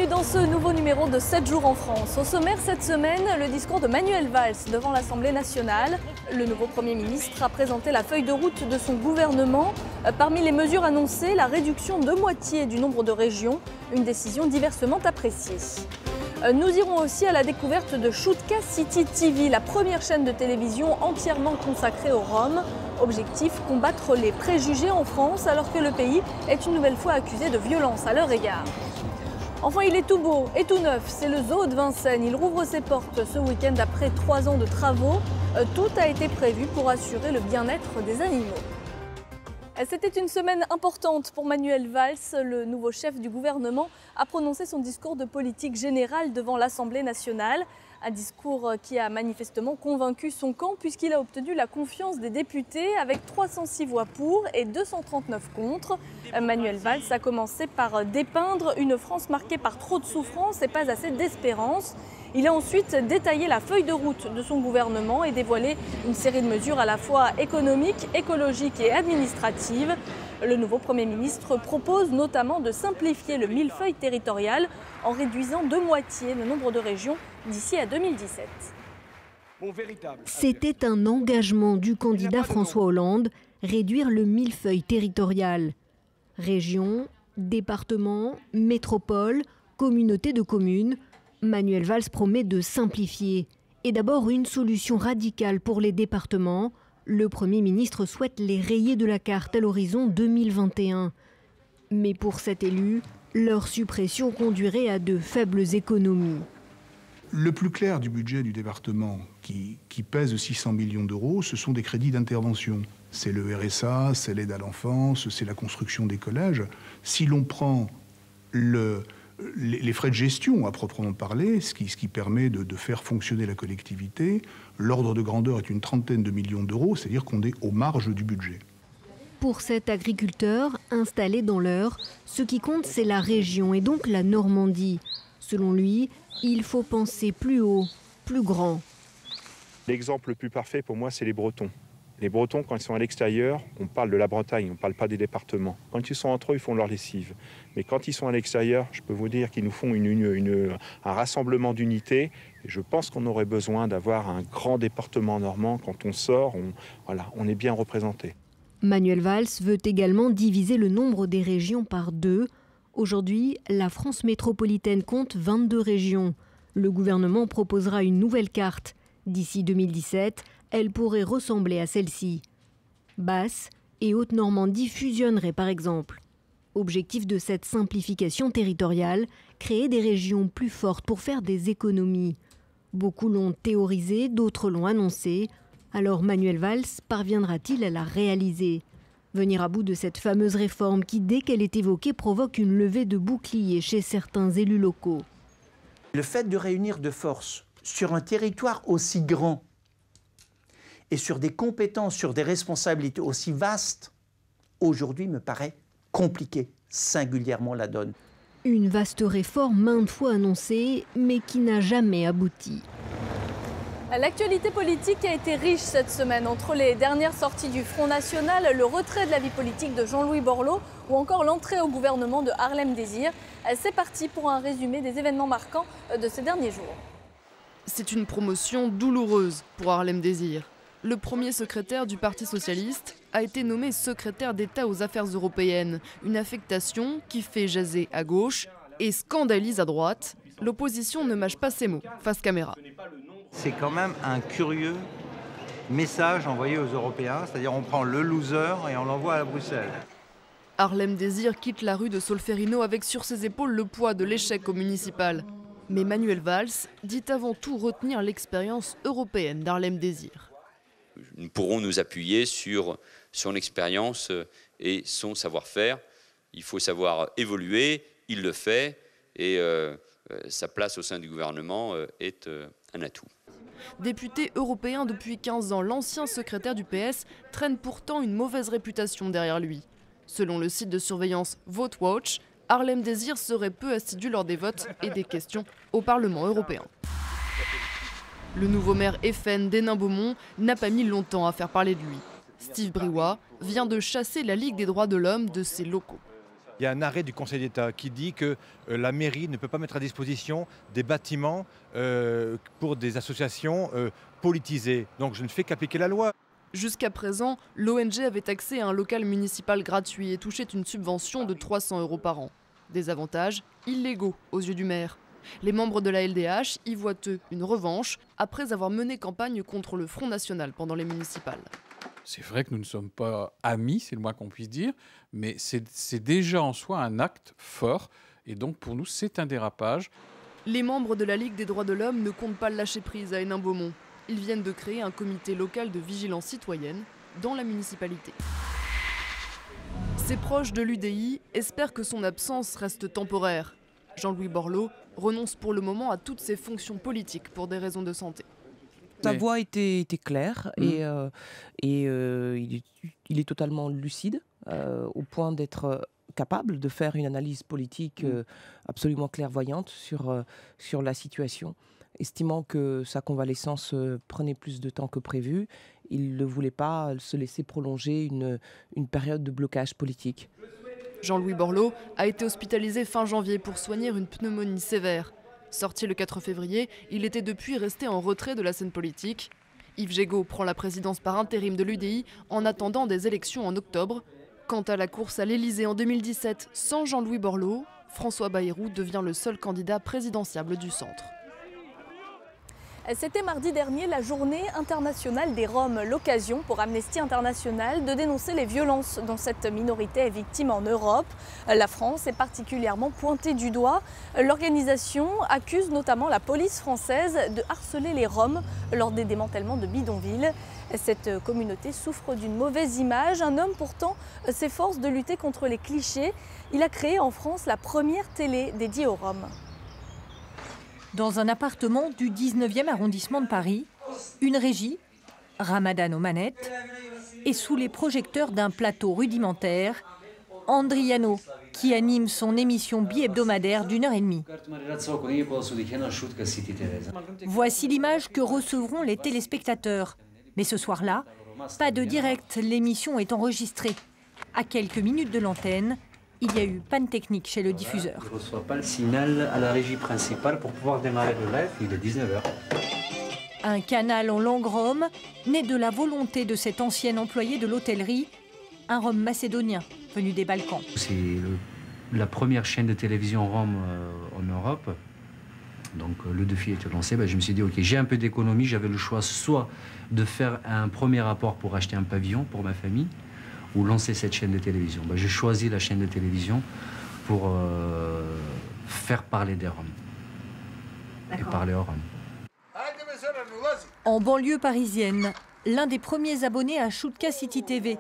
Bienvenue dans ce nouveau numéro de 7 jours en France. Au sommaire cette semaine, le discours de Manuel Valls devant l'Assemblée nationale. Le nouveau Premier ministre a présenté la feuille de route de son gouvernement. Parmi les mesures annoncées, la réduction de moitié du nombre de régions, une décision diversement appréciée. Nous irons aussi à la découverte de Choutka City TV, la première chaîne de télévision entièrement consacrée aux Roms. Objectif, combattre les préjugés en France alors que le pays est une nouvelle fois accusé de violence à leur égard. Enfin, il est tout beau et tout neuf, c'est le zoo de Vincennes. Il rouvre ses portes ce week-end après 3 ans de travaux. Tout a été prévu pour assurer le bien-être des animaux. C'était une semaine importante pour Manuel Valls. Le nouveau chef du gouvernement a prononcé son discours de politique générale devant l'Assemblée nationale. Un discours qui a manifestement convaincu son camp puisqu'il a obtenu la confiance des députés avec 306 voix pour et 239 contre. Manuel Valls a commencé par dépeindre une France marquée par trop de souffrance et pas assez d'espérance. Il a ensuite détaillé la feuille de route de son gouvernement et dévoilé une série de mesures à la fois économiques, écologiques et administratives. Le nouveau Premier ministre propose notamment de simplifier le millefeuille territorial en réduisant de moitié le nombre de régions d'ici à 2017. C'était un engagement du candidat François Hollande, réduire le millefeuille territorial. Régions, départements, métropoles, communautés de communes. Manuel Valls promet de simplifier. Et d'abord une solution radicale pour les départements. Le Premier ministre souhaite les rayer de la carte à l'horizon 2021. Mais pour cet élu, leur suppression conduirait à de faibles économies. Le plus clair du budget du département, qui pèse 600 millions d'euros, ce sont des crédits d'intervention. C'est le RSA, c'est l'aide à l'enfance, c'est la construction des collèges. Si l'on prend les frais de gestion à proprement parler, ce qui permet de faire fonctionner la collectivité, l'ordre de grandeur est une trentaine de millions d'euros, c'est-à-dire qu'on est aux marges du budget. Pour cet agriculteur installé dans l'Eure, ce qui compte c'est la région et donc la Normandie. Selon lui, il faut penser plus haut, plus grand. L'exemple le plus parfait pour moi c'est les Bretons. Les Bretons, quand ils sont à l'extérieur, on parle de la Bretagne, on ne parle pas des départements. Quand ils sont entre eux, ils font leur lessive. Mais quand ils sont à l'extérieur, je peux vous dire qu'ils nous font un rassemblement d'unités. Et je pense qu'on aurait besoin d'avoir un grand département normand. Quand on sort, on est bien représenté. Manuel Valls veut également diviser le nombre des régions par 2. Aujourd'hui, la France métropolitaine compte 22 régions. Le gouvernement proposera une nouvelle carte. D'ici 2017, elle pourrait ressembler à celle-ci. Basse et Haute-Normandie fusionneraient par exemple. Objectif de cette simplification territoriale, créer des régions plus fortes pour faire des économies. Beaucoup l'ont théorisé, d'autres l'ont annoncé. Alors Manuel Valls parviendra-t-il à la réaliser? Venir à bout de cette fameuse réforme qui, dès qu'elle est évoquée, provoque une levée de boucliers chez certains élus locaux. Le fait de réunir de force sur un territoire aussi grand et sur des compétences, sur des responsabilités aussi vastes, aujourd'hui me paraît compliqué, singulièrement la donne. Une vaste réforme maintes fois annoncée, mais qui n'a jamais abouti. L'actualité politique a été riche cette semaine entre les dernières sorties du Front National, le retrait de la vie politique de Jean-Louis Borloo ou encore l'entrée au gouvernement de Harlem Désir. C'est parti pour un résumé des événements marquants de ces derniers jours. C'est une promotion douloureuse pour Harlem Désir. Le premier secrétaire du Parti socialiste a été nommé secrétaire d'État aux affaires européennes, une affectation qui fait jaser à gauche et scandalise à droite. L'opposition ne mâche pas ses mots face caméra. C'est quand même un curieux message envoyé aux Européens, c'est-à-dire on prend le loser et on l'envoie à Bruxelles. Harlem Désir quitte la rue de Solferino avec sur ses épaules le poids de l'échec au municipal. Mais Manuel Valls dit avant tout retenir l'expérience européenne d'Harlem Désir. Nous pourrons nous appuyer sur son expérience et son savoir-faire. Il faut savoir évoluer, il le fait et sa place au sein du gouvernement est un atout. Député européen depuis 15 ans, l'ancien secrétaire du PS traîne pourtant une mauvaise réputation derrière lui. Selon le site de surveillance VoteWatch, Harlem Désir serait peu assidu lors des votes et des questions au Parlement européen. Le nouveau maire FN d'Hénin-Beaumont n'a pas mis longtemps à faire parler de lui. Steve Briouat vient de chasser la Ligue des droits de l'homme de ses locaux. Il y a un arrêt du Conseil d'État qui dit que la mairie ne peut pas mettre à disposition des bâtiments pour des associations politisées. Donc je ne fais qu'appliquer la loi. Jusqu'à présent, l'ONG avait accès à un local municipal gratuit et touchait une subvention de 300 € par an. Des avantages illégaux aux yeux du maire. Les membres de la LDH y voient eux une revanche après avoir mené campagne contre le Front National pendant les municipales. C'est vrai que nous ne sommes pas amis, c'est le moins qu'on puisse dire, mais c'est déjà en soi un acte fort. Et donc pour nous, c'est un dérapage. Les membres de la Ligue des droits de l'homme ne comptent pas lâcher prise à Hénin-Beaumont. Ils viennent de créer un comité local de vigilance citoyenne dans la municipalité. Ses proches de l'UDI espèrent que son absence reste temporaire. Jean-Louis Borloo renonce pour le moment à toutes ses fonctions politiques pour des raisons de santé. Sa voix était claire et il est totalement lucide au point d'être capable de faire une analyse politique absolument clairvoyante sur la situation. Estimant que sa convalescence prenait plus de temps que prévu, il ne voulait pas se laisser prolonger une période de blocage politique. Jean-Louis Borloo a été hospitalisé fin janvier pour soigner une pneumonie sévère. Sorti le 4 février, il était depuis resté en retrait de la scène politique. Yves Gégaud prend la présidence par intérim de l'UDI en attendant des élections en octobre. Quant à la course à l'Élysée en 2017 sans Jean-Louis Borloo, François Bayrou devient le seul candidat présidentiable du centre. C'était mardi dernier la journée internationale des Roms, l'occasion pour Amnesty International de dénoncer les violences dont cette minorité est victime en Europe. La France est particulièrement pointée du doigt. L'organisation accuse notamment la police française de harceler les Roms lors des démantèlements de bidonvilles. Cette communauté souffre d'une mauvaise image. Un homme pourtant s'efforce de lutter contre les clichés. Il a créé en France la première télé dédiée aux Roms. Dans un appartement du 19e arrondissement de Paris, une régie, Ramadan aux manettes, et sous les projecteurs d'un plateau rudimentaire, Andriano, qui anime son émission bi-hebdomadaire d'1h30. Voici l'image que recevront les téléspectateurs. Mais ce soir-là, pas de direct, l'émission est enregistrée. À quelques minutes de l'antenne, il y a eu panne technique chez le diffuseur. Je ne reçois pas le signal à la régie principale pour pouvoir démarrer le live, il est 19h. Un canal en langue rome, né de la volonté de cet ancien employé de l'hôtellerie, un Rome macédonien venu des Balkans. C'est la première chaîne de télévision rome en Europe. Donc le défi était lancé, je me suis dit ok, j'ai un peu d'économie, j'avais le choix soit de faire un premier apport pour acheter un pavillon pour ma famille, ou lancer cette chaîne de télévision. J'ai choisi la chaîne de télévision pour faire parler des Roms et parler aux Roms. En banlieue parisienne, l'un des premiers abonnés à Choutka City TV,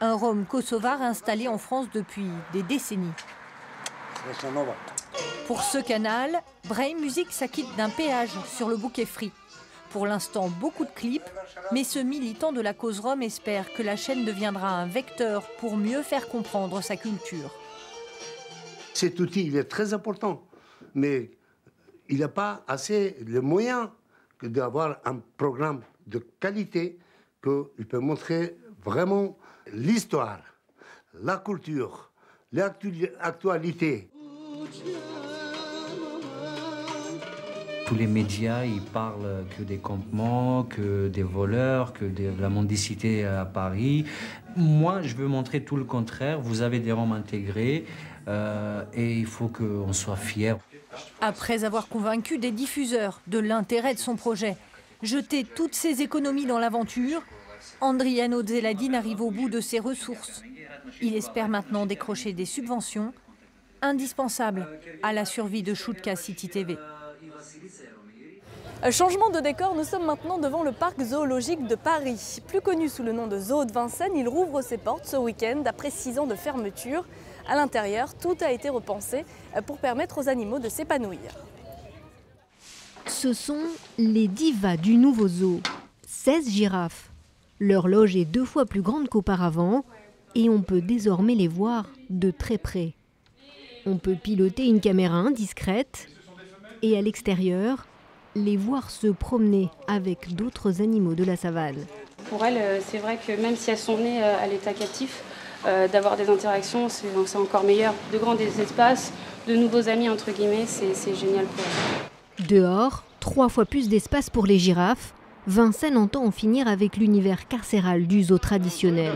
un Rom kosovar installé en France depuis des décennies. Pour ce canal, Brahim Music s'acquitte d'un péage sur le bouquet Free. Pour l'instant, beaucoup de clips, mais ce militant de la cause Rome espère que la chaîne deviendra un vecteur pour mieux faire comprendre sa culture. Cet outil, il est très important, mais il n'a pas assez de moyens d'avoir un programme de qualité qu'il peut montrer vraiment l'histoire, la culture, l'actualité. Tous les médias, ils parlent que des campements, que des voleurs, que de la mendicité à Paris. Moi, je veux montrer tout le contraire. Vous avez des Roms intégrés et il faut qu'on soit fiers. Après avoir convaincu des diffuseurs de l'intérêt de son projet, jeter toutes ses économies dans l'aventure, Andriano Zeladin arrive au bout de ses ressources. Il espère maintenant décrocher des subventions indispensables à la survie de Choutka City TV. Changement de décor, nous sommes maintenant devant le parc zoologique de Paris. Plus connu sous le nom de Zoo de Vincennes, il rouvre ses portes ce week-end après 6 ans de fermeture. À l'intérieur, tout a été repensé pour permettre aux animaux de s'épanouir. Ce sont les divas du nouveau zoo. 16 girafes. Leur loge est 2 fois plus grande qu'auparavant et on peut désormais les voir de très près. On peut piloter une caméra indiscrète et à l'extérieur, les voir se promener avec d'autres animaux de la savane. Pour elles, c'est vrai que même si elles sont nées à l'état captif, d'avoir des interactions, c'est encore meilleur. De grands espaces, de nouveaux amis, entre guillemets, c'est génial pour eux. Dehors, 3 fois plus d'espace pour les girafes. Vincennes entend en finir avec l'univers carcéral du zoo traditionnel.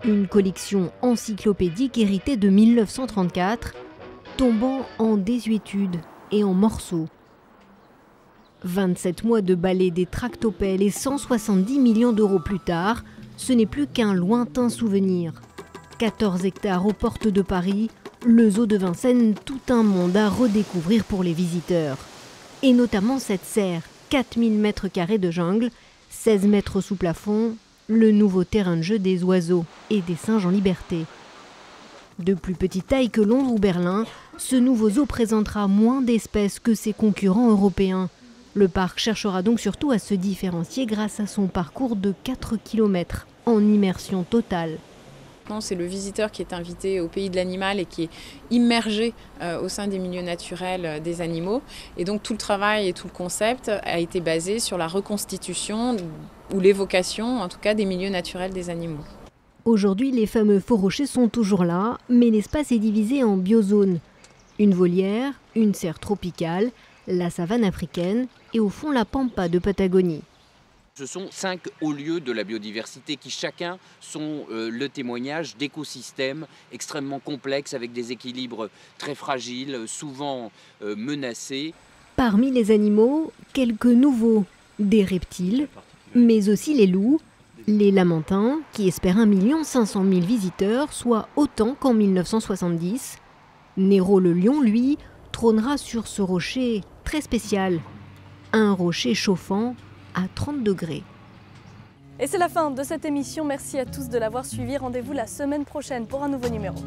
Une collection encyclopédique héritée de 1934, tombant en désuétude et en morceaux. 27 mois de balai des tractopelles et 170 millions d'euros plus tard, ce n'est plus qu'un lointain souvenir. 14 hectares aux portes de Paris, le zoo de Vincennes, tout un monde à redécouvrir pour les visiteurs. Et notamment cette serre, 4000 mètres carrés de jungle, 16 mètres sous plafond, le nouveau terrain de jeu des oiseaux et des singes en liberté. De plus petite taille que Londres ou Berlin, ce nouveau zoo présentera moins d'espèces que ses concurrents européens. Le parc cherchera donc surtout à se différencier grâce à son parcours de 4 km en immersion totale. C'est le visiteur qui est invité au pays de l'animal et qui est immergé au sein des milieux naturels des animaux. Et donc tout le travail et tout le concept a été basé sur la reconstitution ou l'évocation, en tout cas, des milieux naturels des animaux. Aujourd'hui, les fameux faux rochers sont toujours là, mais l'espace est divisé en biozones. Une volière, une serre tropicale, la savane africaine et au fond la pampa de Patagonie. Ce sont 5 hauts lieux de la biodiversité qui chacun sont le témoignage d'écosystèmes extrêmement complexes avec des équilibres très fragiles, souvent menacés. Parmi les animaux, quelques nouveaux, des reptiles, mais aussi les loups, les lamantins qui espèrent 1 500 000 visiteurs, soit autant qu'en 1970. Néro le lion, lui, trônera sur ce rocher très spécial, un rocher chauffant à 30 degrés. Et c'est la fin de cette émission. Merci à tous de l'avoir suivi. Rendez-vous la semaine prochaine pour un nouveau numéro.